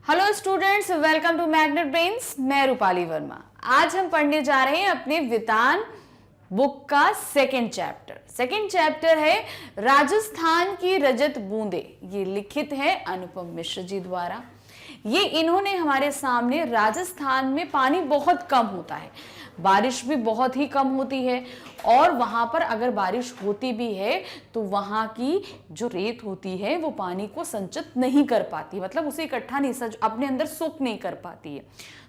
Hello students, welcome to Magnet Brains. मैं रूपाली वर्मा। आज हम पढ़ने जा रहे हैं अपने वितान बुक का सेकंड चैप्टर है राजस्थान की रजत बूंदे। ये लिखित है अनुपम मिश्र जी द्वारा। ये इन्होंने हमारे सामने राजस्थान में पानी बहुत कम होता है, बारिश भी बहुत ही कम होती है, और वहां पर अगर बारिश होती भी है तो वहां की जो रेत होती है वो पानी को संचित नहीं कर पाती, मतलब उसे इकट्ठा नहीं, अपने अंदर सोख नहीं कर पाती है।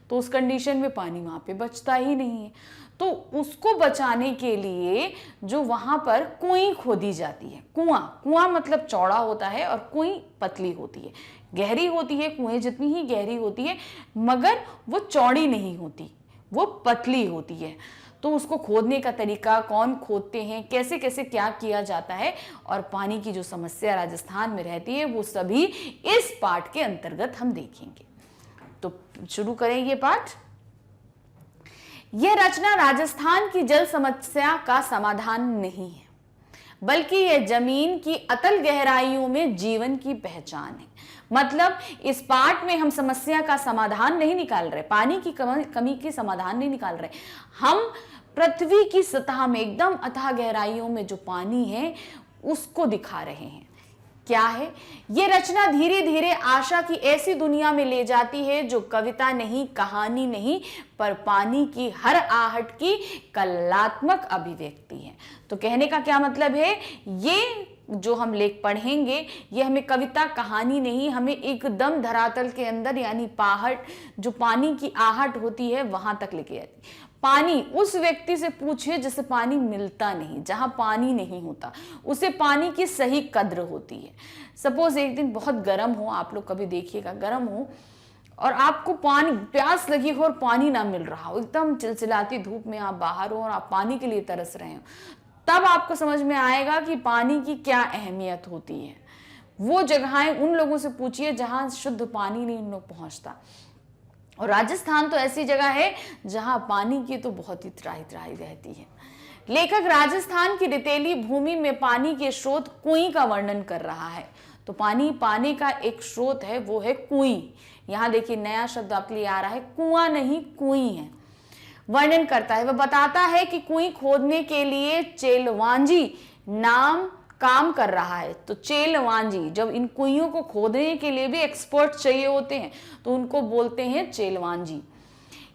तो उस कंडीशन में पानी वहां पे बचता ही नहीं है। तो उसको बचाने के लिए जो वहां पर कुएं खोदी जाती है, कुआं मतलब चौड़ा होता है और कुएं पतली होती है, गहरी होती है, कुएं जितनी ही गहरी होती है, मगर वो चौड़ी नहीं होती, वो पतली होती है। तो उसको खोदने का तरीका, कौन खोदते हैं, कैसे कैसे क्या किया जाता है, और पानी की जो समस्या राजस्थान में रहती है वो सभी इस पाठ के अंतर्गत हम देखेंगे। तो शुरू करें ये पाठ। यह रचना राजस्थान की जल समस्या का समाधान नहीं है, बल्कि यह जमीन की अतल गहराइयों में जीवन की पहचान है। मतलब इस पाठ में हम समस्या का समाधान नहीं निकाल रहे, पानी की कमी की समाधान नहीं निकाल रहे, हम पृथ्वी की सतह में एकदम अथाह गहराइयों में जो पानी है उसको दिखा रहे हैं। क्या है ये रचना? धीरे धीरे आशा की ऐसी दुनिया में ले जाती है जो कविता नहीं, कहानी नहीं, पर पानी की हर आहट की कलात्मक अभिव्यक्ति है। तो कहने का क्या मतलब है, ये जो हम लेख पढ़ेंगे ये हमें कविता कहानी नहीं, हमें एकदम धरातल के अंदर, यानी पहाड़ जो पानी की आहट होती है वहां तक लेके जाती। पानी उस व्यक्ति से पूछिए जिसे पानी मिलता नहीं, जहां पानी नहीं होता, उसे पानी की सही कद्र होती है। सपोज एक दिन बहुत गर्म हो, आप लोग कभी देखिएगा, गर्म हो और आपको पानी प्यास लगी हो और पानी ना मिल रहा हो, एकदम चिलचिलाती धूप में आप बाहर हो और आप पानी के लिए तरस रहे हो, तब आपको समझ में आएगा कि पानी की क्या अहमियत होती है। वो जगहें उन लोगों से पूछिए जहां शुद्ध पानी नहीं उन लोग पहुंचता। और राजस्थान तो ऐसी जगह है जहां पानी की तो बहुत ही त्राही त्राही रहती है। लेखक राजस्थान की रेतीली भूमि में पानी के स्रोत कुएं का वर्णन कर रहा है। तो पानी पाने का एक स्रोत है, वो है कुएं। यहां देखिए नया शब्द आपके लिए आ रहा है, कुआं नहीं कुएं है। वर्णन करता है, वह बताता है कि कुएं खोदने के लिए चेलवांजी नाम काम कर रहा है। तो चेलवांजी, जब इन कुइयों को खोदने के लिए भी एक्सपर्ट चाहिए होते हैं तो उनको बोलते हैं चेलवांजी।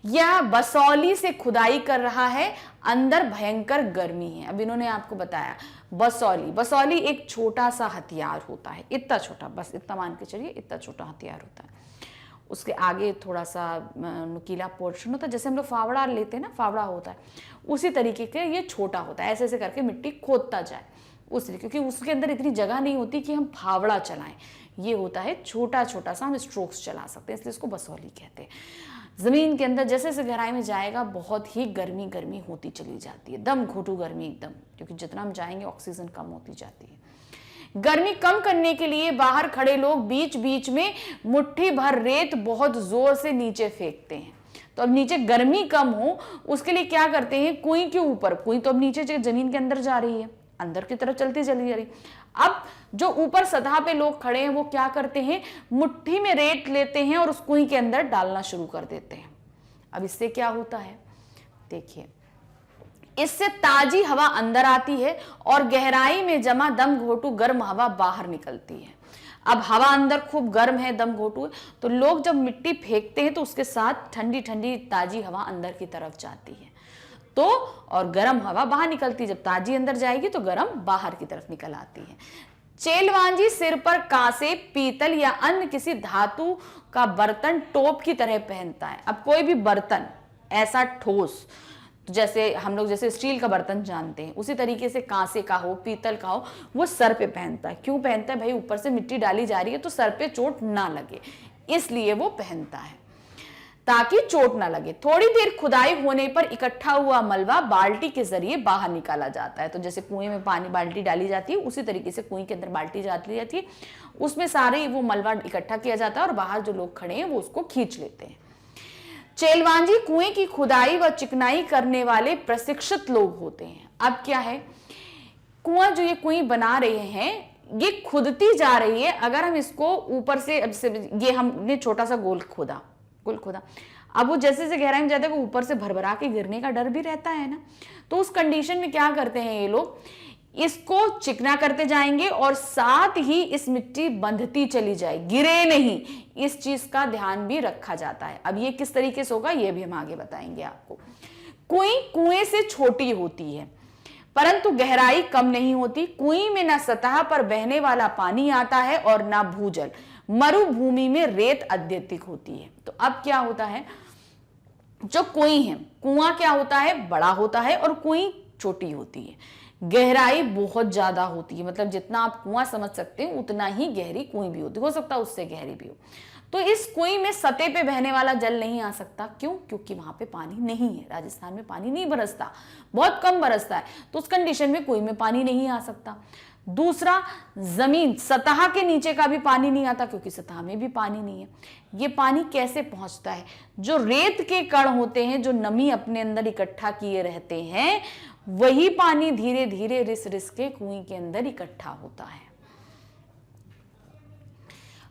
यह बसौली से खुदाई कर रहा है, अंदर भयंकर गर्मी है। अब इन्होंने आपको बताया बसौली एक छोटा सा हथियार होता है, इतना छोटा, बस इतना मान के चलिए, इतना छोटा हथियार होता है। उसके आगे थोड़ा सा नुकीला पोर्शन होता है, जैसे हम लोग फावड़ा लेते हैं ना, फावड़ा होता है उसी तरीके के ये छोटा होता है, ऐसे ऐसे करके मिट्टी खोदता जाए उस तरीके, क्योंकि उसके अंदर इतनी जगह नहीं होती कि हम फावड़ा चलाएं। ये होता है छोटा छोटा सा, हम स्ट्रोक्स चला सकते हैं, इसलिए इसको बसौली कहते हैं। जमीन के अंदर जैसे जैसे गहराई में जाएगा बहुत ही गर्मी होती चली जाती है, दम घुटू गर्मी एकदम, क्योंकि जितना हम जाएंगे ऑक्सीजन कम होती जाती है। गर्मी कम करने के लिए बाहर खड़े लोग बीच बीच में मुट्ठी भर रेत बहुत जोर से नीचे फेंकते हैं। तो अब नीचे गर्मी कम हो उसके लिए क्या करते हैं, कुएं के ऊपर, कुएं तो अब नीचे जमीन के अंदर जा रही है, अंदर की तरफ चलती चली जा रही। अब जो ऊपर सतह पे लोग खड़े हैं वो क्या करते हैं, मुट्ठी में रेत लेते हैं और उस कुएं के अंदर डालना शुरू कर देते हैं। अब इससे क्या होता है, देखिए, इससे ताजी हवा अंदर आती है और गहराई में जमा दम घोटू गर्म हवा बाहर निकलती है। अब हवा अंदर खूब गर्म है, दम घोटू है, तो लोग जब मिट्टी फेंकते हैं तो उसके साथ ठंडी ठंडी ताजी हवा अंदर की तरफ जाती है, तो और गर्म हवा बाहर निकलती है। जब ताजी अंदर जाएगी तो गर्म बाहर की तरफ निकल आती है। चेलवांजी सिर पर कांसे, पीतल या अन्य किसी धातु का बर्तन टोप की तरह पहनता है। अब कोई भी बर्तन ऐसा ठोस, तो जैसे हम लोग जैसे स्टील का बर्तन जानते हैं उसी तरीके से कांसे का हो, पीतल का हो, वो सर पे पहनता है। क्यों पहनता है भाई, ऊपर से मिट्टी डाली जा रही है तो सर पे चोट ना लगे, इसलिए वो पहनता है, ताकि चोट ना लगे। थोड़ी देर खुदाई होने पर इकट्ठा हुआ मलबा बाल्टी के जरिए बाहर निकाला जाता है। तो जैसे कुएं में पानी बाल्टी डाली जाती है उसी तरीके से कुएं के अंदर बाल्टी डाली जाती है, उसमें सारे वो मलबा इकट्ठा किया जाता है और बाहर जो लोग खड़े हैं वो उसको खींच लेते हैं। चेलवांजी कुएं की खुदाई व चिकनाई करने वाले प्रशिक्षित लोग होते हैं। अब क्या है, कुआं जो ये कुएं बना रहे हैं ये खुदती जा रही है। अगर हम इसको ऊपर से, ये हमने छोटा सा गोल खोदा, अब वो जैसे जैसे गहराई में जाता है वो ऊपर से भरभरा के गिरने का डर भी रहता है ना। तो उस कंडीशन में क्या करते हैं ये लोग, इसको चिकना करते जाएंगे और साथ ही इस मिट्टी बंधती चली जाए, गिरे नहीं, इस चीज का ध्यान भी रखा जाता है। अब ये किस तरीके से होगा ये भी हम आगे बताएंगे आपको। कुएं कुएं से छोटी होती है परंतु गहराई कम नहीं होती। कुएं में ना सतह पर बहने वाला पानी आता है और ना भूजल। मरुभूमि में रेत अत्यधिक होती है। तो अब क्या होता है, जो कुएं है, कुआं क्या होता है, बड़ा होता है और कुएं छोटी होती है। गहराई बहुत ज्यादा होती है, मतलब जितना आप कुआं समझ सकते हैं उतना ही गहरी कुएं भी होती है, हो सकता है उससे गहरी भी हो। तो इस कुएं में सतह पे बहने वाला जल नहीं आ सकता। क्यों? क्योंकि वहां पे पानी नहीं है। राजस्थान में पानी नहीं बरसता, बहुत कम बरसता है, तो उस कंडीशन में कुएं में पानी नहीं आ सकता। दूसरा, जमीन सतह के नीचे का भी पानी नहीं आता क्योंकि सतह में भी पानी नहीं है। ये पानी कैसे पहुंचता है? जो रेत के कण होते हैं, जो नमी अपने अंदर इकट्ठा किए रहते हैं, वही पानी धीरे धीरे रिस रिस के कुएं के अंदर इकट्ठा होता है।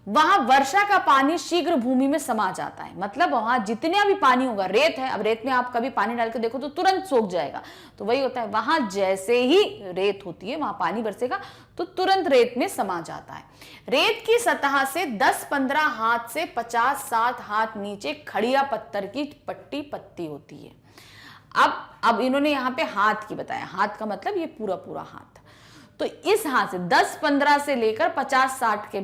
वहां वर्षा का पानी शीघ्र भूमि में समा जाता है, मतलब वहां जितना भी पानी होगा, रेत है, अब रेत में आप कभी पानी डाल के देखो तो तुरंत सूख जाएगा, तो वही होता है, वहां जैसे ही रेत होती है वहां पानी बरसेगा तो तुरंत रेत में समा जाता है। रेत की सतह से 10-15 हाथ से 50-60 हाथ नीचे खड़िया पत्थर की पट्टी पत्ती होती है। अब इन्होंने यहाँ पे हाथ की बताया, हाथ का मतलब ये पूरा पूरा हाथ। तो इस हाथ से 10-15 से लेकर 50-60 के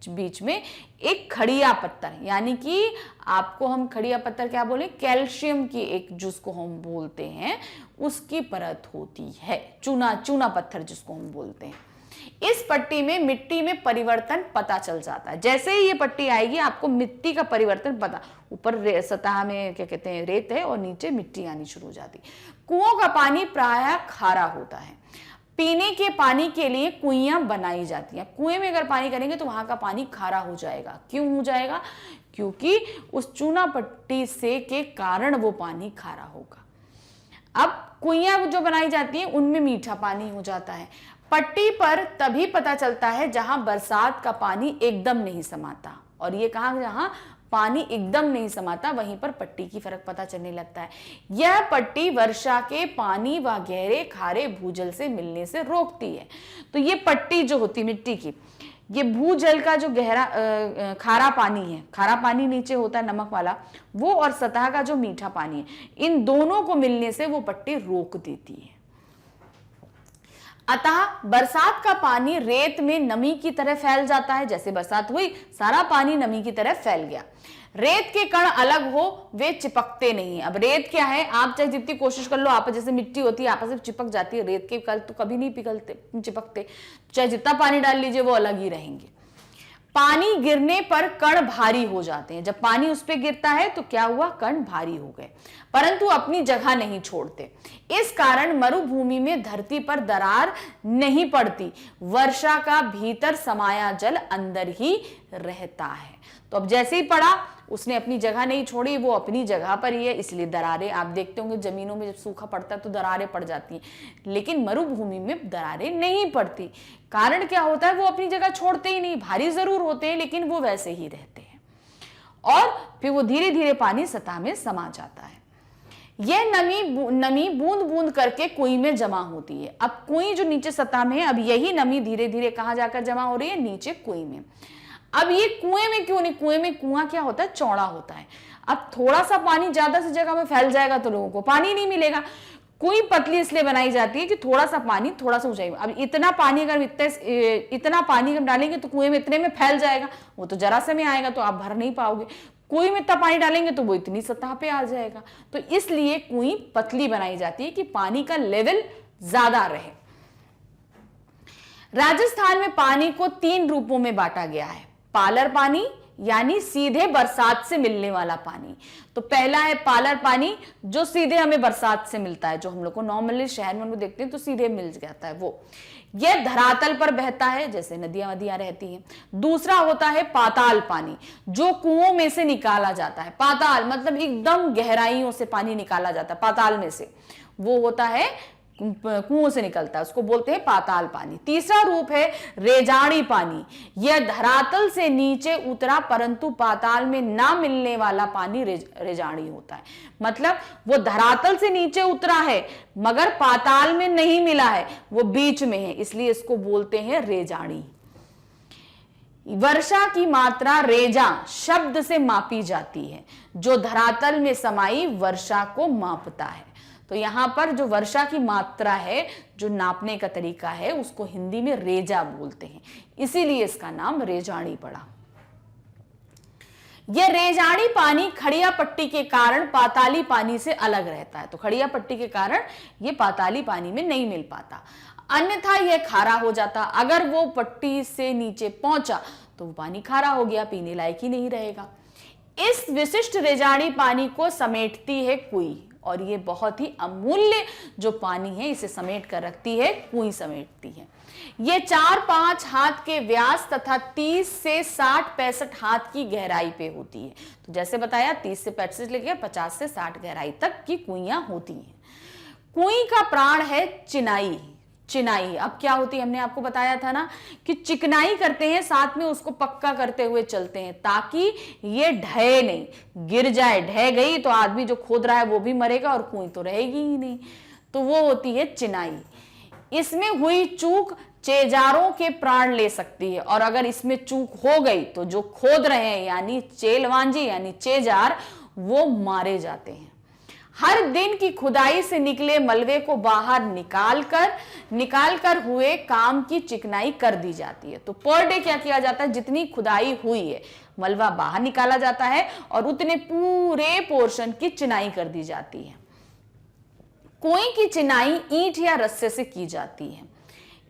बीच में एक खड़िया पत्थर, यानी कि आपको हम खड़िया पत्थर क्या बोले, कैल्शियम की एक, जिसको हम बोलते हैं, उसकी परत होती है, चूना पत्थर जिसको हम बोलते हैं। इस पट्टी में मिट्टी में परिवर्तन पता चल जाता है। जैसे ही ये पट्टी आएगी आपको मिट्टी का परिवर्तन पता, ऊपर सतह में क्या कहते हैं रेत है और नीचे मिट्टी आनी शुरू हो जाती। कुओं का पानी प्रायः खारा होता है। पीने के पानी के लिए कुइयां बनाई जाती हैं। कुएं में अगर पानी करेंगे तो वहां का पानी खारा हो जाएगा। क्यों हो जाएगा? क्योंकि उस चूना पट्टी से के कारण वो पानी खारा होगा। अब कुइयां जो बनाई जाती हैं उनमें मीठा पानी हो जाता है। पट्टी पर तभी पता चलता है जहां बरसात का पानी एकदम नहीं समाता, और ये कहां, जहां पानी एकदम नहीं समाता वहीं पर पट्टी की फर्क पता चलने लगता है। यह पट्टी वर्षा के पानी व गहरे खारे भूजल से मिलने से रोकती है। तो ये पट्टी जो होती मिट्टी की, ये भूजल का जो गहरा खारा पानी है, खारा पानी नीचे होता है नमक वाला, वो और सतह का जो मीठा पानी है, इन दोनों को मिलने से वो पट्टी रोक देती है। अतः बरसात का पानी रेत में नमी की तरह फैल जाता है। जैसे बरसात हुई सारा पानी नमी की तरह फैल गया। रेत के कण अलग हो, वे चिपकते नहीं। अब रेत क्या है, आप चाहे जितनी कोशिश कर लो, आप जैसे मिट्टी होती है आपस में चिपक जाती है, रेत के कण तो कभी नहीं पिघलते, चिपकते, चाहे जितना पानी डाल लीजिए वो अलग ही रहेंगे। पानी गिरने पर कण भारी हो जाते हैं। जब पानी उस पर गिरता है तो क्या हुआ, कण भारी हो गए, परंतु अपनी जगह नहीं छोड़ते। इस कारण मरुभूमि में धरती पर दरार नहीं पड़ती। वर्षा का भीतर समाया जल अंदर ही रहता है। तो अब जैसे ही पड़ा, उसने अपनी जगह नहीं छोड़ी, वो अपनी जगह पर ही है, इसलिए दरारें आप देखते होंगे जमीनों में जब सूखा पड़ता है तो दरारें पड़ जाती हैं, लेकिन मरुभूमि में दरारें नहीं पड़ती। कारण क्या होता है, वो अपनी जगह छोड़ते ही नहीं, भारी जरूर होते हैं लेकिन वो वैसे ही रहते हैं, और फिर वो धीरे धीरे पानी सतह में समा जाता है। यह नमी बूंद बूंद करके कुएं में जमा होती है। अब कुएं जो नीचे सतह में है, अब यही नमी धीरे धीरे कहां जाकर जमा हो रही है, नीचे कुएं में। अब ये कुएं में क्यों नहीं, कुएं में, कुआं क्या होता है, चौड़ा होता है। अब थोड़ा सा पानी ज्यादा से जगह में फैल जाएगा तो लोगों को पानी नहीं मिलेगा। कुएं पतली इसलिए बनाई जाती है कि थोड़ा सा पानी थोड़ा सा ऊंचाई में, अब इतना पानी अगर इतना पानी हम डालेंगे तो कुएं में इतने में फैल जाएगा, वो तो जरा से में आएगा तो आप भर नहीं पाओगे। कुएं में इतना पानी डालेंगे तो वो इतनी सतह पे आ जाएगा। तो इसलिए कुएं पतली बनाई जाती है कि पानी का लेवल ज्यादा रहे। राजस्थान में पानी को 3 रूपों में बांटा गया है। पालर पानी यानी सीधे बरसात से मिलने वाला पानी। तो पहला है पालर पानी, जो सीधे हमें बरसात से मिलता है, जो हम लोग को नॉर्मली शहर में हम लोग देखते हैं तो सीधे मिल जाता है वो। यह धरातल पर बहता है, जैसे नदियां वदियां रहती हैं। दूसरा होता है पाताल पानी, जो कुओं में से निकाला जाता है। पाताल मतलब एकदम गहराइयों से पानी निकाला जाता है पाताल में से, वो होता है कुओं से निकलता है, उसको बोलते हैं पाताल पानी। तीसरा रूप है रेजाड़ी पानी, यह धरातल से नीचे उतरा परंतु पाताल में ना मिलने वाला पानी रेजाड़ी होता है। मतलब वो धरातल से नीचे उतरा है मगर पाताल में नहीं मिला है, वो बीच में है, इसलिए इसको बोलते हैं रेजाड़ी। वर्षा की मात्रा रेजा शब्द से मापी जाती है, जो धरातल में समाई वर्षा को मापता है। तो यहां पर जो वर्षा की मात्रा है, जो नापने का तरीका है, उसको हिंदी में रेजा बोलते हैं, इसीलिए इसका नाम रेजाड़ी पड़ा। यह रेजाड़ी पानी खड़िया पट्टी के कारण पाताली पानी से अलग रहता है। तो खड़िया पट्टी के कारण यह पाताली पानी में नहीं मिल पाता, अन्यथा यह खारा हो जाता। अगर वो पट्टी से नीचे पहुंचा तो वो पानी खारा हो गया, पीने लायक ही नहीं रहेगा। इस विशिष्ट रेजाड़ी पानी को समेटती है कुई, और ये बहुत ही अमूल्य जो पानी है इसे समेट कर रखती है, कुई समेटती है। ये 4-5 हाथ के व्यास तथा 30 से 60-65 हाथ की गहराई पे होती है। तो जैसे बताया 30 से 35 लेकर 50 से 60 गहराई तक की कुइयां होती हैं। कुई का प्राण है चिनाई। चिनाई अब क्या होती है, हमने आपको बताया था ना कि चिकनाई करते हैं, साथ में उसको पक्का करते हुए चलते हैं ताकि ये ढहे नहीं, गिर जाए, ढह गई तो आदमी जो खोद रहा है वो भी मरेगा और कुई तो रहेगी ही नहीं। तो वो होती है चिनाई। इसमें हुई चूक चेजारों के प्राण ले सकती है, और अगर इसमें चूक हो गई तो जो खोद रहे हैं यानी चेलवांजी यानी चेजार, वो मारे जाते हैं। हर दिन की खुदाई से निकले मलबे को बाहर निकाल कर हुए काम की चिकनाई कर दी जाती है। तो पर डे क्या किया जाता है, जितनी खुदाई हुई है मलबा बाहर निकाला जाता है और उतने पूरे पोर्शन की चिनाई कर दी जाती है। कुएं की चिनाई ईंट या रस्से से की जाती है।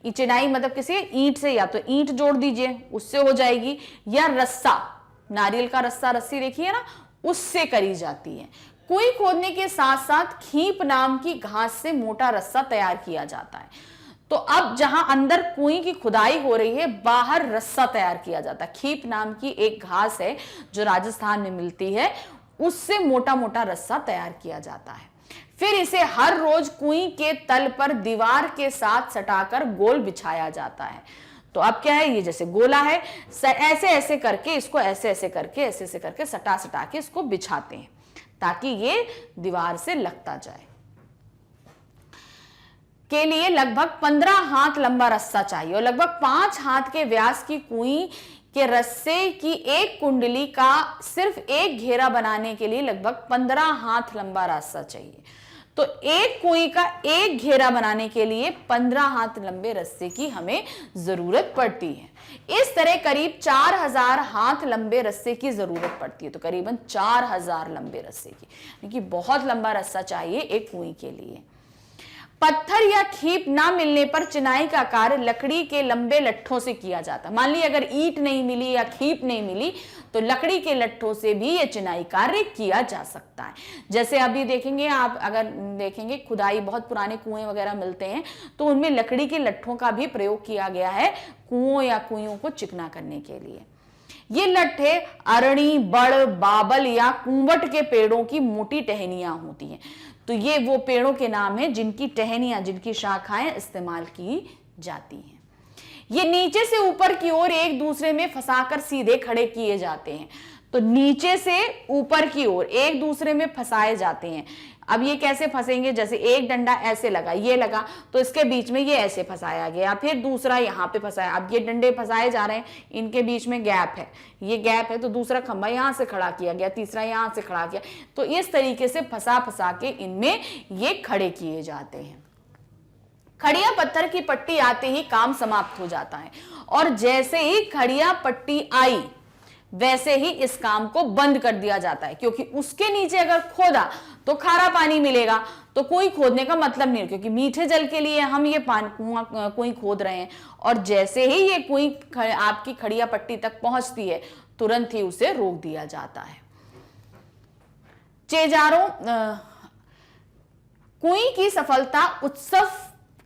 चिनाई मतलब किसी ईंट से, या तो ईंट जोड़ दीजिए उससे हो जाएगी, या रस्सा, नारियल का रस्सा, रस्सी देखिए ना, उससे करी जाती है। कुएं खोदने के साथ साथ खीप नाम की घास से मोटा रस्सा तैयार किया जाता है। तो अब जहां अंदर कुएं की खुदाई हो रही है, बाहर रस्सा तैयार किया जाता है। खीप नाम की एक घास है जो राजस्थान में मिलती है, उससे मोटा मोटा रस्सा तैयार किया जाता है। फिर इसे हर रोज कुएं के तल पर दीवार के साथ सटाकर गोल बिछाया जाता है। तो अब क्या है, ये जैसे गोला है, ऐसे ऐसे करके इसको ऐसे ऐसे करके सटा के इसको बिछाते हैं ताकि ये दीवार से लगता जाए। के लिए लगभग 15 हाथ लंबा रस्सा चाहिए, और लगभग 5 हाथ के व्यास की कुई के रस्से की एक कुंडली का सिर्फ एक घेरा बनाने के लिए लगभग 15 हाथ लंबा रस्सा चाहिए। तो एक कुई का एक घेरा बनाने के लिए 15 हाथ लंबे रस्से की हमें जरूरत पड़ती है। इस तरह करीब 4000 हाथ लंबे रस्से की जरूरत पड़ती है। तो करीबन 4000 लंबे रस्से की, क्योंकि बहुत लंबा रस्सा चाहिए एक कुई के लिए। पत्थर या खीप ना मिलने पर चिनाई का कार्य लकड़ी के लंबे लट्ठों से किया जाता है। मान ली अगर ईंट नहीं मिली या खीप नहीं मिली तो लकड़ी के लट्ठों से भी ये चिनाई कार्य किया जा सकता है। जैसे अभी देखेंगे आप, अगर देखेंगे खुदाई, बहुत पुराने कुएं वगैरह मिलते हैं तो उनमें लकड़ी के लट्ठों का भी प्रयोग किया गया है कुओं या कुइयों को चिकना करने के लिए। ये लट्ठे अरणी, बड़, बाबल या कुंवट के पेड़ों की मोटी टहनियां होती हैं। तो ये वो पेड़ों के नाम हैं जिनकी टहनियां, जिनकी शाखाएं इस्तेमाल की जाती हैं। ये नीचे से ऊपर की ओर एक दूसरे में फंसाकर सीधे खड़े किए जाते हैं। तो नीचे से ऊपर की ओर एक दूसरे में फंसाए जाते हैं। अब ये कैसे फंसेंगे, जैसे एक डंडा ऐसे लगा, ये लगा तो इसके बीच में ये ऐसे फंसाया गया, फिर दूसरा यहाँ पे फंसाया। अब ये डंडे फंसाए जा रहे हैं, इनके बीच में गैप है, ये गैप है तो दूसरा खंभा यहाँ से खड़ा किया गया, तीसरा यहाँ से खड़ा किया। तो इस तरीके से फंसा के इनमें ये खड़े किए जाते हैं। खड़िया पत्थर की पट्टी आते ही काम समाप्त हो जाता है, और जैसे ही खड़िया पट्टी आई वैसे ही इस काम को बंद कर दिया जाता है, क्योंकि उसके नीचे अगर खोदा तो खारा पानी मिलेगा, तो कोई खोदने का मतलब नहीं, क्योंकि मीठे जल के लिए हम ये कुएं खोद रहे हैं। और जैसे ही ये कुएं आपकी खड़िया पट्टी तक पहुंचती है तुरंत ही उसे रोक दिया जाता है। चेजारों कुएं की सफलता उत्सव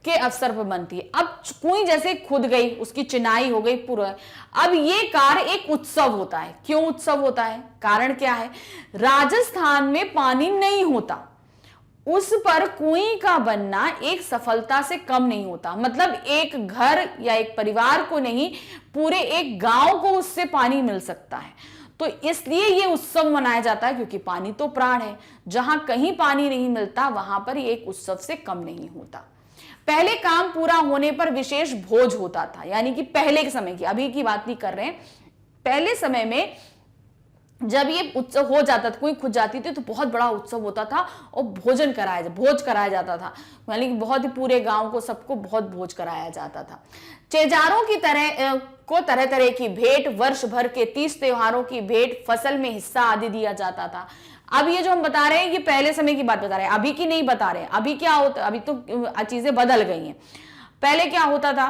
के अवसर पर बनती है। अब कुएं जैसे खुद गई, उसकी चिनाई हो गई पूरा, अब ये कार्य एक उत्सव होता है। क्यों उत्सव होता है, कारण क्या है, राजस्थान में पानी नहीं होता उस पर कुएं का बनना एक सफलता से कम नहीं होता। मतलब एक घर या एक परिवार को नहीं, पूरे एक गांव को उससे पानी मिल सकता है। तो इसलिए ये उत्सव मनाया जाता है, क्योंकि पानी तो प्राण है। जहां कहीं पानी नहीं मिलता वहां पर ये एक उत्सव से कम नहीं होता। पहले काम पूरा होने पर विशेष भोज होता था, यानी कि पहले के समय की, अभी की बात नहीं कर रहे हैं। पहले समय में जब ये उत्सव हो जाता था, कोई खुद जाती थी तो बहुत बड़ा उत्सव होता था और भोज कराया जाता था, यानी कि बहुत ही पूरे गांव को, सबको बहुत भोज कराया जाता था। चेजारों की तरह तरह की भेंट, वर्ष भर के 30 त्योहारों की भेंट, फसल में हिस्सा आदि दिया जाता था। अब ये जो हम बता रहे हैं ये पहले समय की बात बता रहे हैं, अभी की नहीं बता रहे हैं। अभी क्या होता, अभी तो चीजें बदल गई हैं। पहले क्या होता था,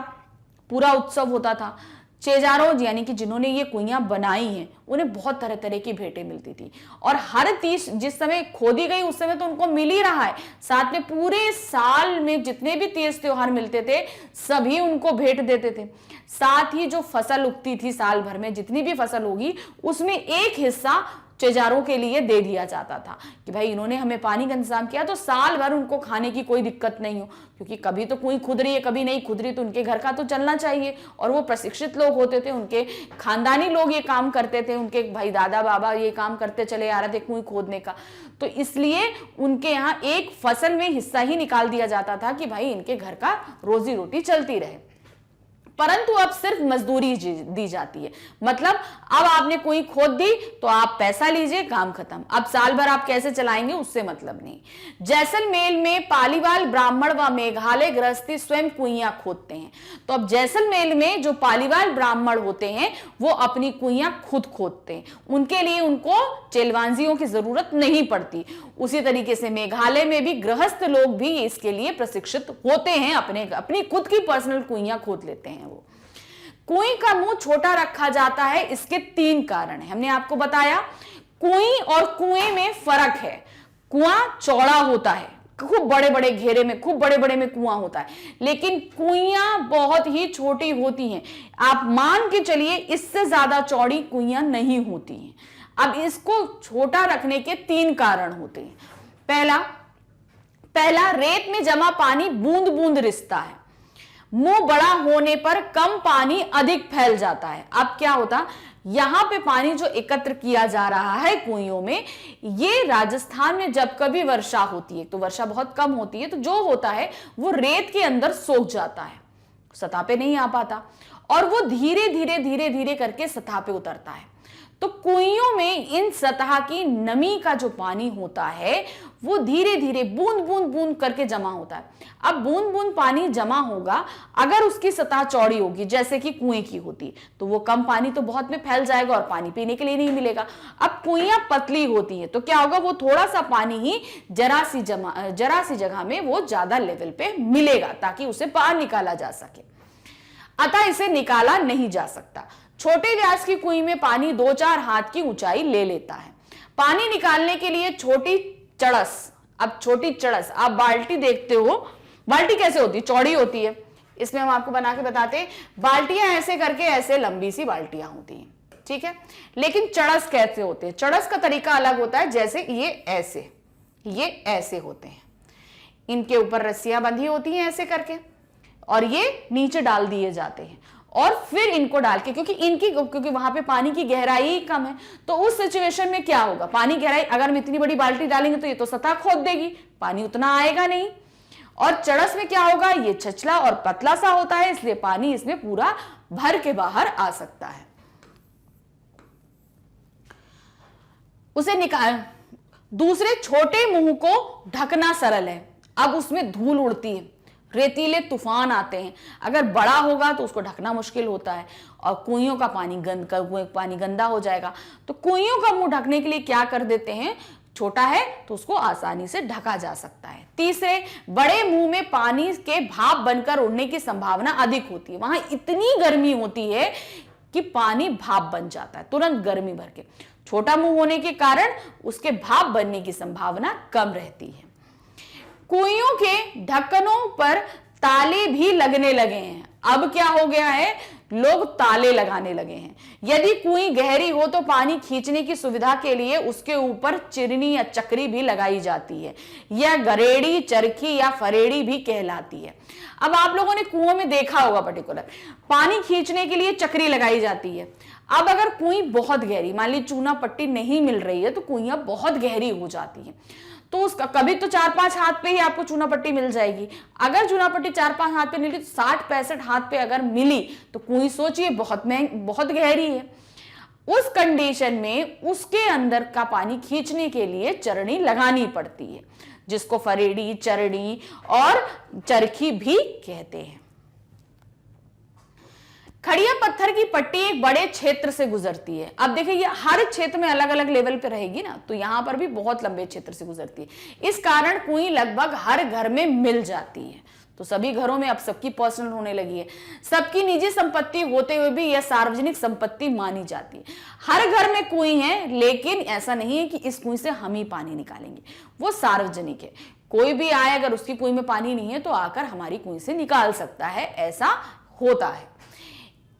पूरा उत्सव होता था। चेजारों यानी कि जिन्होंने ये कुइयां बनाई हैं, उन्हें बहुत तरह तरह की भेंटें मिलती थी। और हर 30 जिस समय खोदी गई उस समय तो उनको मिल ही रहा है, साथ में पूरे साल में जितने भी 30 त्योहार मिलते थे सभी उनको भेंट देते थे। साथ ही जो फसल उगती थी साल भर में, जितनी भी फसल होगी उसमें एक हिस्सा चेजारों के लिए दे दिया जाता था कि भाई इन्होंने हमें पानी का इंतजाम किया तो साल भर उनको खाने की कोई दिक्कत नहीं हो, क्योंकि कभी तो कुएं खुद रही है, कभी नहीं खुद रही, तो उनके घर का तो चलना चाहिए। और वो प्रशिक्षित लोग होते थे, उनके खानदानी लोग ये काम करते थे, उनके भाई दादा बाबा ये काम करते चले आ रहे थे कुएं खोदने का। तो इसलिए उनके यहाँ एक फसल में हिस्सा ही निकाल दिया जाता था कि भाई इनके घर का रोजी रोटी चलती रहे। परंतु अब सिर्फ मजदूरी दी जाती है। मतलब अब आपने कोई खोद दी तो आप पैसा लीजिए, काम खत्म। अब साल भर आप कैसे चलाएंगे उससे मतलब नहीं। जैसलमेर में पालीवाल ब्राह्मण व मेघालय गृहस्थी स्वयं कुइयां खोदते हैं। तो अब जैसलमेर में जो पालीवाल ब्राह्मण होते हैं वो अपनी कुइयां खुद खोदते हैं, उनके लिए उनको चेलवांजियों की जरूरत नहीं पड़ती। उसी तरीके से मेघालय में भी गृहस्थ लोग भी इसके लिए प्रशिक्षित होते हैं, अपनी खुद की पर्सनल कुइयां खोद लेते हैं। वो कुएं का मुंह छोटा रखा जाता है, इसके 3 कारण है। हमने आपको बताया कुएं और कुएं में फर्क है। कुआं चौड़ा होता है, खूब बड़े बड़े घेरे में, खूब बड़े बड़े में कुआं होता है, लेकिन कुइयां बहुत ही छोटी होती हैं। आप मान के चलिए इससे ज्यादा चौड़ी कुइयां नहीं होती हैं। अब इसको छोटा रखने के 3 कारण होते हैं। पहला रेत में जमा पानी बूंद बूंद रिसता है। मुंह बड़ा होने पर कम पानी अधिक फैल जाता है। अब क्या होता, यहां पे पानी जो एकत्र किया जा रहा है कुइयों में, ये राजस्थान में जब कभी वर्षा होती है तो वर्षा बहुत कम होती है, तो जो होता है वो रेत के अंदर सोख जाता है, सतह पे नहीं आ पाता, और वो धीरे धीरे धीरे धीरे करके सतह पे उतरता है। तो कुइयों में इन सतह की नमी का जो पानी होता है वो धीरे धीरे बूंद बूंद बूंद करके जमा होता है। अब बूंद बूंद पानी जमा होगा, अगर उसकी सतह चौड़ी होगी जैसे कि कुएं की होती तो वो कम पानी तो बहुत में फैल जाएगा और पानी पीने के लिए नहीं मिलेगा। अब कुइयां पतली होती है तो क्या होगा, वो थोड़ा सा पानी ही जरा सी जगह में वो ज्यादा लेवल पे मिलेगा ताकि उसे बाहर निकाला जा सके, अतः इसे निकाला नहीं जा सकता। छोटे व्यास की कुएं में पानी 2-4 हाथ की ऊंचाई ले लेता है। पानी निकालने के लिए छोटी चड़स, अब छोटी चड़स, आप बाल्टी देखते हो, बाल्टी कैसे होती है, चौड़ी होती है। इसमें हम आपको बना के बताते हैं, बाल्टियां ऐसे करके ऐसे लंबी सी बाल्टियां होती हैं, ठीक है। लेकिन चड़स कैसे होते हैं, चड़स का तरीका अलग होता है। जैसे ये ऐसे होते हैं, इनके ऊपर रस्सियां बंधी होती हैं ऐसे करके, और ये नीचे डाल दिए जाते हैं, और फिर इनको डाल के, क्योंकि वहां पे पानी की गहराई कम है, तो उस सिचुएशन में क्या होगा, पानी गहराई अगर हम इतनी बड़ी बाल्टी डालेंगे तो ये तो सतह खोद देगी, पानी उतना आएगा नहीं। और चड़स में क्या होगा, ये छछला और पतला सा होता है, इसलिए पानी इसमें पूरा भर के बाहर आ सकता है। उसे निकाल, दूसरे छोटे मुंह को ढकना सरल है। अब उसमें धूल उड़ती है, रेतीले तूफान आते हैं, अगर बड़ा होगा तो उसको ढकना मुश्किल होता है, और कुइयों का पानी गंदा हो जाएगा। तो कुइयों का मुंह ढकने के लिए क्या कर देते हैं, छोटा है तो उसको आसानी से ढका जा सकता है। तीसरे, बड़े मुंह में पानी के भाप बनकर उड़ने की संभावना अधिक होती है। वहां इतनी गर्मी होती है कि पानी भाप बन जाता है तुरंत गर्मी भर के। छोटा मुंह होने के कारण उसके भाप बनने की संभावना कम रहती है। कुइयों के ढक्कनों पर ताले भी लगने लगे हैं। अब क्या हो गया है, लोग ताले लगाने लगे हैं। यदि कुएं गहरी हो तो पानी खींचने की सुविधा के लिए उसके ऊपर चिरनी या चक्री भी लगाई जाती है। यह गरेड़ी, चरखी या फरेड़ी भी कहलाती है। अब आप लोगों ने कुओं में देखा होगा पर्टिकुलर पानी खींचने के लिए चक्री लगाई जाती है। अब अगर कुएं बहुत गहरी, मान ली चूना पट्टी नहीं मिल रही है तो कुइयां बहुत गहरी हो जाती है, तो उसका कभी तो 4-5 हाथ पे ही आपको चूना पट्टी मिल जाएगी। अगर चूना पट्टी 4-5 हाथ पे मिली तो 60-65 हाथ पे अगर मिली तो कुएं सोचिए बहुत गहरी है। उस कंडीशन में उसके अंदर का पानी खींचने के लिए चरणी लगानी पड़ती है, जिसको फरेड़ी, चरणी और चरखी भी कहते हैं। खड़िया पत्थर की पट्टी एक बड़े क्षेत्र से गुजरती है। अब देखिए ये हर क्षेत्र में अलग अलग लेवल पे रहेगी ना, तो यहां पर भी बहुत लंबे क्षेत्र से गुजरती है। इस कारण कुएं लगभग हर घर में मिल जाती है। तो सभी घरों में अब सबकी पर्सनल होने लगी है। सबकी निजी संपत्ति होते हुए भी यह सार्वजनिक संपत्ति मानी जाती है। हर घर में कुएं हैं, लेकिन ऐसा नहीं है कि इस कुएं से हम ही पानी निकालेंगे, वो सार्वजनिक है। कोई भी आए, अगर उसकी कुएं में पानी नहीं है तो आकर हमारी कुएं से निकाल सकता है, ऐसा होता है।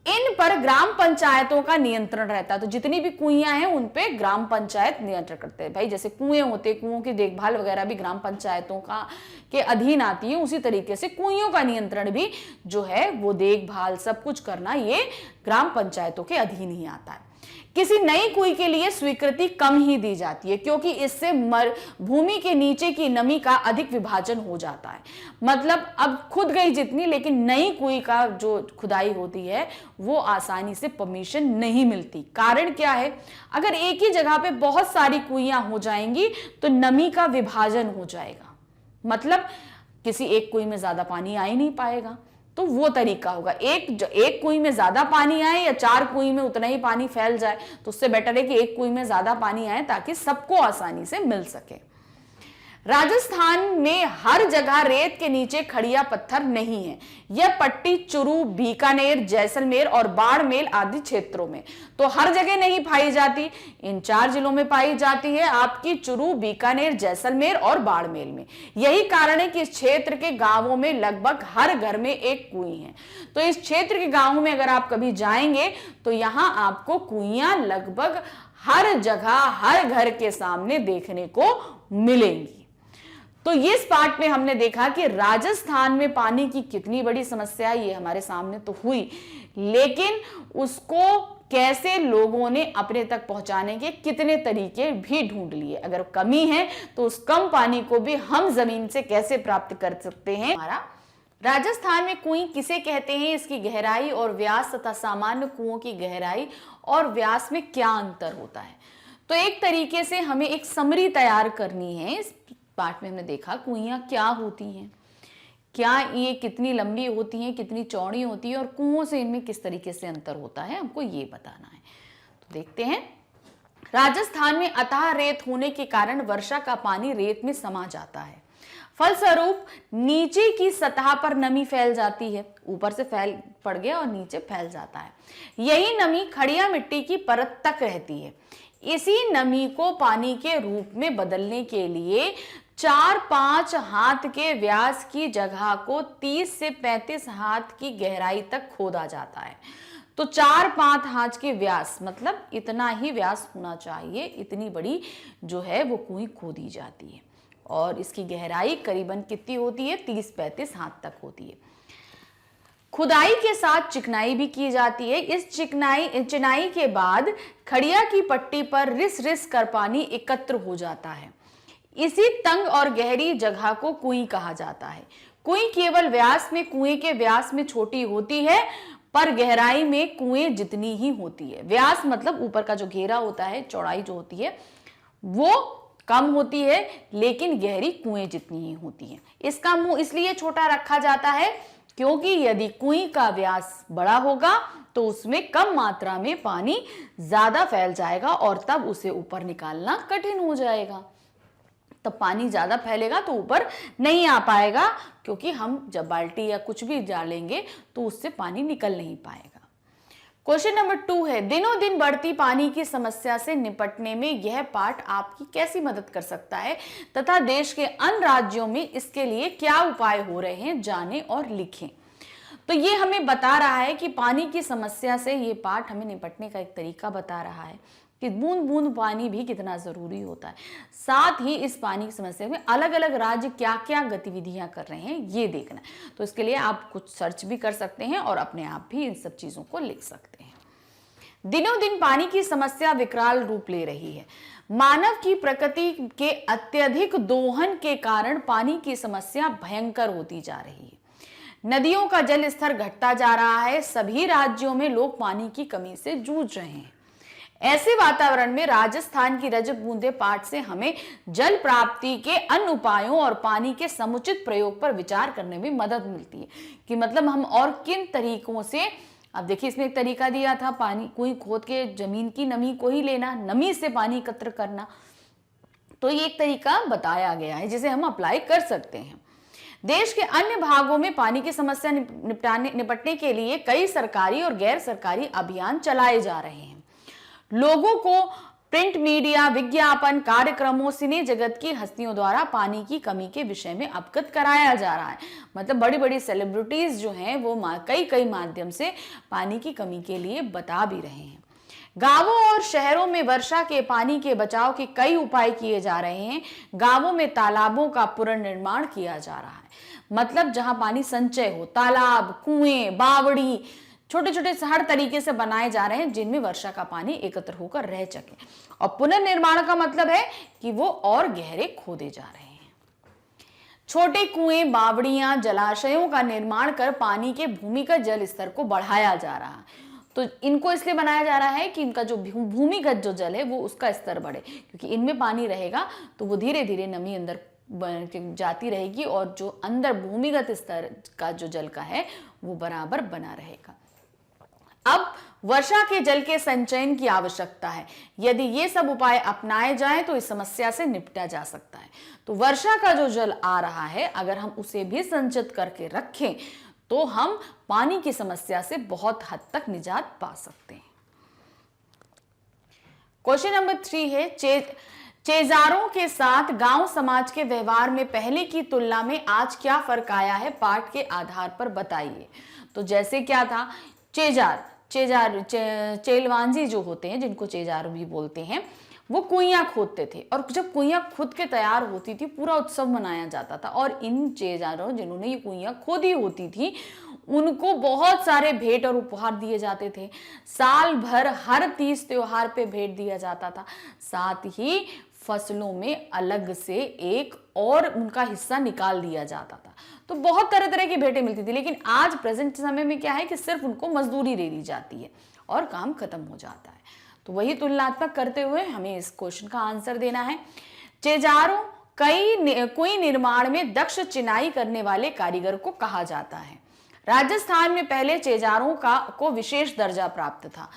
इन पर ग्राम पंचायतों का नियंत्रण रहता है। तो जितनी भी कुइयां हैं उन पे ग्राम पंचायत नियंत्रण करते हैं। भाई जैसे कुएं होते हैं, कुओं की देखभाल वगैरह भी ग्राम पंचायतों का के अधीन आती है, उसी तरीके से कुइयों का नियंत्रण भी जो है वो देखभाल सब कुछ करना ये ग्राम पंचायतों के अधीन ही आता है। किसी नई कुएं के लिए स्वीकृति कम ही दी जाती है, क्योंकि इससे भूमि के नीचे की नमी का अधिक विभाजन हो जाता है। मतलब अब खुद गई जितनी, लेकिन नई कुएं का जो खुदाई होती है वो आसानी से परमिशन नहीं मिलती। कारण क्या है, अगर एक ही जगह पे बहुत सारी कुइयां हो जाएंगी तो नमी का विभाजन हो जाएगा, मतलब किसी एक कुएं में ज्यादा पानी आ ही नहीं पाएगा। तो वो तरीका होगा, एक कुएं में ज्यादा पानी आए या 4 कुएं में उतना ही पानी फैल जाए, तो उससे बेटर है कि एक कुएं में ज्यादा पानी आए ताकि सबको आसानी से मिल सके। राजस्थान में हर जगह रेत के नीचे खड़िया पत्थर नहीं है। यह पट्टी चुरू, बीकानेर, जैसलमेर और बाड़मेर आदि क्षेत्रों में तो हर जगह नहीं पाई जाती। इन 4 जिलों में पाई जाती है, आपकी चुरू, बीकानेर, जैसलमेर और बाड़मेर में। यही कारण है कि इस क्षेत्र के गांवों में लगभग हर घर में एक कुएं है। तो इस क्षेत्र के गांवों में अगर आप कभी जाएंगे तो यहां आपको कुइयां लगभग हर जगह, हर घर के सामने देखने को मिलेंगी। तो इस पार्ट में हमने देखा कि राजस्थान में पानी की कितनी बड़ी समस्या है, ये हमारे सामने तो हुई, लेकिन उसको कैसे लोगों ने अपने तक पहुंचाने के कितने तरीके भी ढूंढ लिए। अगर कमी है तो उस कम पानी को भी हम जमीन से कैसे प्राप्त कर सकते हैं। हमारा राजस्थान में कुएं किसे कहते हैं, इसकी गहराई और व्यास तथा सामान्य कुओं की गहराई और व्यास में क्या अंतर होता है। तो एक तरीके से हमें एक समरी तैयार करनी है। इस पार्ट में हमने देखा कुइयां क्या होती हैं, क्या ये कितनी लंबी होती हैं, कितनी चौड़ी होती है और कुओं से इनमें किस तरीके से अंतर होता है, हमको ये बताना है। तो देखते हैं। राजस्थान में अथाह रेत होने के कारण वर्षा का पानी रेत में समा जाता है। फलस्वरूप नीचे की सतह पर नमी फैल जाती है, ऊपर से फैल पड़ गया और नीचे फैल जाता है। यही नमी खड़िया मिट्टी की परत तक रहती है। इसी नमी को पानी के रूप में बदलने के लिए 4-5 हाथ के व्यास की जगह को 30 से 35 हाथ की गहराई तक खोदा जाता है। तो 4-5 हाथ के व्यास मतलब इतना ही व्यास होना चाहिए, इतनी बड़ी जो है वो कुएं खोदी जाती है और इसकी गहराई करीबन कितनी होती है, 30-35 हाथ तक होती है। खुदाई के साथ चिकनाई भी की जाती है। इस चिनाई के बाद खड़िया की पट्टी पर रिस रिस कर पानी एकत्र हो जाता है। इसी तंग और गहरी जगह को कुएं कहा जाता है। कुएं केवल व्यास में कुएं के व्यास में छोटी होती है, पर गहराई में कुएं जितनी ही होती है। व्यास मतलब ऊपर का जो घेरा होता है, चौड़ाई जो होती है वो कम होती है, लेकिन गहरी कुएं जितनी ही होती है। इसका मुंह इसलिए छोटा रखा जाता है क्योंकि यदि कुएं का व्यास बड़ा होगा तो उसमें कम मात्रा में पानी ज्यादा फैल जाएगा और तब उसे ऊपर निकालना कठिन हो जाएगा। तब पानी ज्यादा फैलेगा तो ऊपर नहीं आ पाएगा, क्योंकि हम जब बाल्टी या कुछ भी डालेंगे तो उससे पानी निकल नहीं पाएगा। क्वेश्चन नंबर 2 है, दिनों दिन बढ़ती पानी की समस्या से निपटने में यह पाठ आपकी कैसी मदद कर सकता है तथा देश के अन्य राज्यों में इसके लिए क्या उपाय हो रहे हैं, जानें और लिखें। तो ये हमें बता रहा है कि पानी की समस्या से ये पाठ हमें निपटने का एक तरीका बता रहा है कि बूंद बूंद पानी भी कितना जरूरी होता है। साथ ही इस पानी की समस्या में अलग अलग राज्य क्या क्या गतिविधियां कर रहे हैं ये देखना है। तो इसके लिए आप कुछ सर्च भी कर सकते हैं और अपने आप भी इन सब चीजों को लिख सकते हैं। दिनों दिन पानी की समस्या विकराल रूप ले रही है। मानव की प्रकृति के अत्यधिक दोहन के कारण पानी की समस्या भयंकर होती जा रही है। नदियों का जल स्तर घटता जा रहा है। सभी राज्यों में लोग पानी की कमी से जूझ रहे हैं। ऐसे वातावरण में राजस्थान की रजत बूंदे पाठ से हमें जल प्राप्ति के अन्य उपायों और पानी के समुचित प्रयोग पर विचार करने में मदद मिलती है कि मतलब हम और किन तरीकों से, अब देखिए इसमें एक तरीका दिया था पानी कुएं खोद के जमीन की नमी को ही लेना, नमी से पानी एकत्र करना। तो ये एक तरीका बताया गया है जिसे हम अप्लाई कर सकते हैं। देश के अन्य भागों में पानी की समस्या निपटने के लिए कई सरकारी और गैर सरकारी अभियान चलाए जा रहे हैं। लोगों को प्रिंट मीडिया, विज्ञापन कार्यक्रमों, सिने जगत की हस्तियों द्वारा पानी की कमी के विषय में अवगत कराया जा रहा है। मतलब बड़ी बड़ी सेलिब्रिटीज जो हैं वो कई माध्यम से पानी की कमी के लिए बता भी रहे हैं। गांवों और शहरों में वर्षा के पानी के बचाव के कई उपाय किए जा रहे हैं। गांवों में तालाबों का पुनर्निर्माण किया जा रहा है। मतलब जहां पानी संचय हो, तालाब, कुएं, बावड़ी छोटे छोटे हर तरीके से बनाए जा रहे हैं जिनमें वर्षा का पानी एकत्र होकर रह सके। और पुनर्निर्माण का मतलब है कि वो और गहरे खोदे जा रहे हैं। छोटे कुएं, बावड़ियां, जलाशयों का निर्माण कर पानी के भूमिगत जल स्तर को बढ़ाया जा रहा है। तो इनको इसलिए बनाया जा रहा है कि इनका जो भूमिगत जो जल है वो उसका स्तर बढ़े, क्योंकि इनमें पानी रहेगा तो वो धीरे धीरे नमी अंदर जाती रहेगी और जो अंदर भूमिगत स्तर का जो जल का है वो बराबर बना रहेगा। अब वर्षा के जल के संचयन की आवश्यकता है। यदि ये सब उपाय अपनाए जाएं तो इस समस्या से निपटा जा सकता है। तो वर्षा का जो जल आ रहा है अगर हम उसे भी संचित करके रखें तो हम पानी की समस्या से बहुत हद तक निजात पा सकते हैं। क्वेश्चन नंबर 3 है चेजारों के साथ गांव समाज के व्यवहार में पहले की तुलना में आज क्या फर्क आया है, पाठ के आधार पर बताइए। तो जैसे क्या था, चेलवांजी जो होते हैं जिनको चेजार भी बोलते हैं वो कुइयां खोदते थे और जब कुइयां खुद के तैयार होती थी पूरा उत्सव मनाया जाता था। और इन चेजारों जिन्होंने ये कुइयां खोदी होती थी उनको बहुत सारे भेंट और उपहार दिए जाते थे। साल भर हर तीज त्योहार पे भेंट दिया जाता था। साथ ही फसलों में अलग से एक और उनका हिस्सा निकाल दिया जाता था। तो बहुत तरह तरह की भेंटें मिलती थी। लेकिन आज प्रेजेंट समय में क्या है कि सिर्फ उनको मजदूरी दे दी जाती है और काम खत्म हो जाता है। तो वही तुलनात्मक करते हुए हमें इस क्वेश्चन का आंसर देना है। चेजारों कोई निर्माण में दक्ष चिनाई करने वाले कारीगर को कहा जाता है। राजस्थान में पहले चेजारों को विशेष दर्जा प्राप्त था।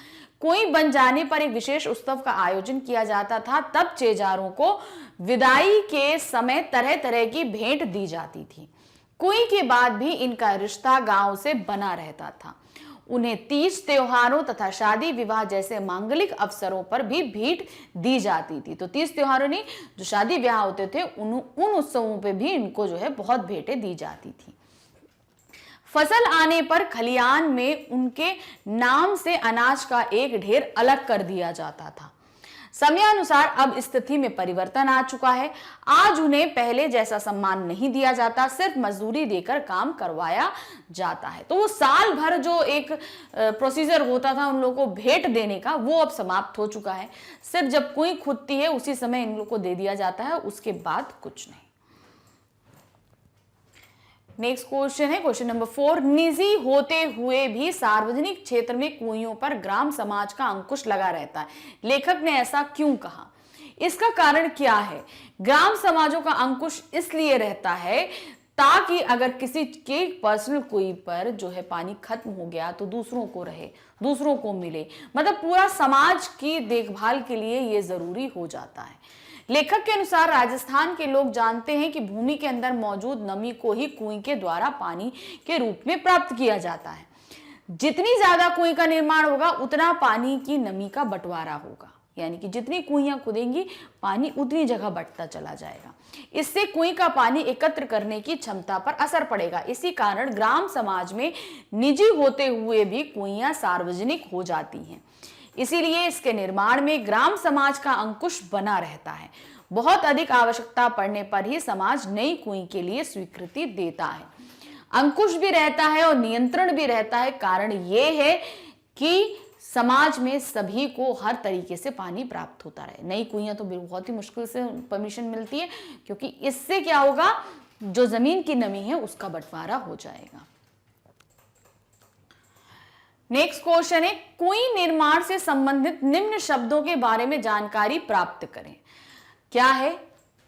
कोई बन जाने पर एक विशेष उत्सव का आयोजन किया जाता था। तब चेजारों को विदाई के समय तरह तरह की भेंट दी जाती थी। कुएं के बाद भी इनका रिश्ता गांव से बना रहता था। उन्हें तीज त्योहारों तथा शादी विवाह जैसे मांगलिक अवसरों पर भी भेंट दी जाती थी। तो तीज त्योहारों ने जो शादी विवाह होते थे उन उत्सवों पे भी इनको जो है बहुत भेंटें दी जाती थी। फसल आने पर खलियान में उनके नाम से अनाज का एक ढेर अलग कर दिया जाता था। समयानुसार अब स्थिति में परिवर्तन आ चुका है। आज उन्हें पहले जैसा सम्मान नहीं दिया जाता, सिर्फ मजदूरी देकर काम करवाया जाता है। तो वो साल भर जो एक प्रोसीजर होता था उन लोगों को भेंट देने का, वो अब समाप्त हो चुका है। सिर्फ जब कुएं खुदती है उसी समय इन लोगों को दे दिया जाता है, उसके बाद कुछ नहीं। नेक्स्ट क्वेश्चन है क्वेश्चन नंबर 4। निजी होते हुए भी सार्वजनिक क्षेत्र में कुइयों पर ग्राम समाज का अंकुश लगा रहता है। लेखक ने ऐसा क्यों कहा? इसका कारण क्या है? ग्राम समाजों का अंकुश इसलिए रहता है ताकि अगर किसी के पर्सनल कुई पर जो है पानी खत्म हो गया तो दूसरों को रहे, दूसरों को मिले। मतलब पूरा समाज की देखभाल के लिए ये जरूरी हो जाता है। लेखक के अनुसार राजस्थान के लोग जानते हैं कि भूमि के अंदर मौजूद नमी को ही कुएं के द्वारा पानी के रूप में प्राप्त किया जाता है। जितनी ज्यादा कुएं का निर्माण होगा उतना पानी की नमी का बंटवारा होगा। यानी कि जितनी कुइयां खुदेंगी पानी उतनी जगह बढ़ता चला जाएगा। इससे कुएं का पानी एकत्र करने की क्षमता पर असर पड़ेगा। इसी कारण ग्राम समाज में निजी होते हुए भी कुइयां सार्वजनिक हो जाती हैं। इसीलिए इसके निर्माण में ग्राम समाज का अंकुश बना रहता है। बहुत अधिक आवश्यकता पड़ने पर ही समाज नई कुएं के लिए स्वीकृति देता है। अंकुश भी रहता है और नियंत्रण भी रहता है। कारण यह है कि समाज में सभी को हर तरीके से पानी प्राप्त होता रहे। नई कुइयां तो बहुत ही मुश्किल से परमिशन मिलती है, क्योंकि इससे क्या होगा, जो जमीन की नमी है उसका बंटवारा हो जाएगा। नेक्स्ट क्वेश्चन है, कुएं निर्माण से संबंधित निम्न शब्दों के बारे में जानकारी प्राप्त करें। क्या है?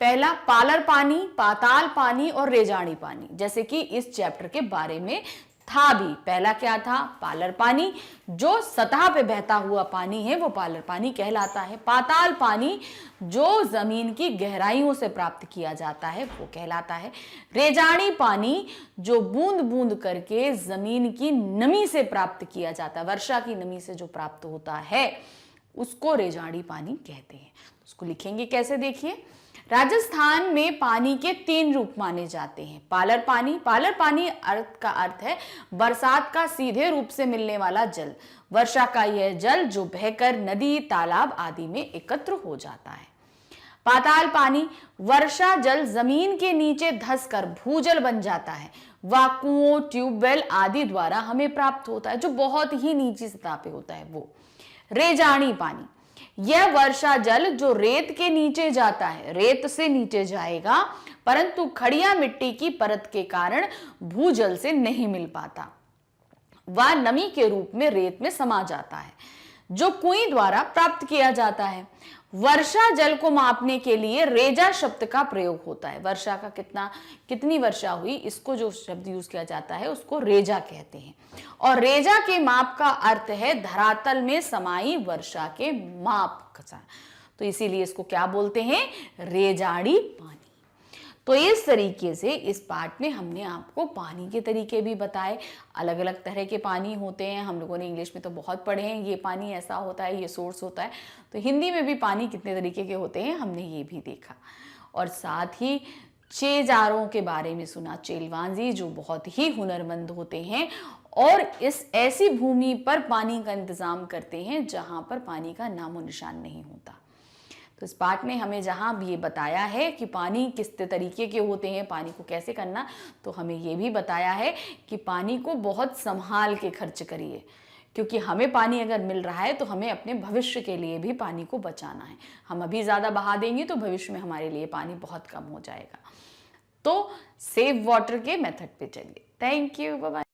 पहला, पालर पानी, पाताल पानी और रेजाड़ी पानी, जैसे कि इस चैप्टर के बारे में था भी। पहला क्या था? पालर पानी, जो सतह पे बहता हुआ पानी है वो पालर पानी कहलाता है। पाताल पानी जो जमीन की गहराइयों से प्राप्त किया जाता है वो कहलाता है। रेजाड़ी पानी जो बूंद बूंद करके जमीन की नमी से प्राप्त किया जाता है, वर्षा की नमी से जो प्राप्त होता है उसको रेजाड़ी पानी कहते हैं। उसको लिखेंगे कैसे, देखिए। राजस्थान में पानी के 3 रूप माने जाते हैं। पालर पानी, पालर पानी का अर्थ है बरसात का सीधे रूप से मिलने वाला जल। वर्षा का यह जल जो बहकर नदी, तालाब आदि में एकत्र हो जाता है। पाताल पानी, वर्षा जल जमीन के नीचे धंसकर भूजल बन जाता है। वह कुओं, ट्यूबवेल आदि द्वारा हमें प्राप्त होता है, जो बहुत ही नीची सतह पे होता है वो। रेजाड़ी पानी, यह वर्षा जल जो रेत के नीचे जाता है, रेत से नीचे जाएगा, परंतु खड़िया मिट्टी की परत के कारण भूजल से नहीं मिल पाता। वह नमी के रूप में रेत में समा जाता है, जो कुएं द्वारा प्राप्त किया जाता है। वर्षा जल को मापने के लिए रेजा शब्द का प्रयोग होता है। वर्षा का कितनी वर्षा हुई, इसको जो शब्द यूज किया जाता है उसको रेजा कहते हैं। और रेजा के माप का अर्थ है धरातल में समाई वर्षा के माप का। तो इसीलिए इसको क्या बोलते हैं? रेजाड़ी पानी। तो इस तरीके से इस पार्ट में हमने आपको पानी के तरीके भी बताए। अलग अलग तरह के पानी होते हैं, हम लोगों ने इंग्लिश में तो बहुत पढ़े हैं, ये पानी ऐसा होता है, ये सोर्स होता है। तो हिंदी में भी पानी कितने तरीके के होते हैं हमने ये भी देखा। और साथ ही चेजारों के बारे में सुना, चेलवांजी जो बहुत ही हुनरमंद होते हैं और इस ऐसी भूमि पर पानी का इंतजाम करते हैं जहां पर पानी का नामो निशान नहीं होता। तो इस पार्ट में हमें जहां भी ये बताया है कि पानी किस तरीके के होते हैं, पानी को कैसे करना, तो हमें ये भी बताया है कि पानी को बहुत संभाल के खर्च करिए, क्योंकि हमें पानी अगर मिल रहा है तो हमें अपने भविष्य के लिए भी पानी को बचाना है। हम अभी ज़्यादा बहा देंगे तो भविष्य में हमारे लिए पानी बहुत कम हो जाएगा। तो सेव वाटर के मेथड पे चलिए। Thank you, bye bye.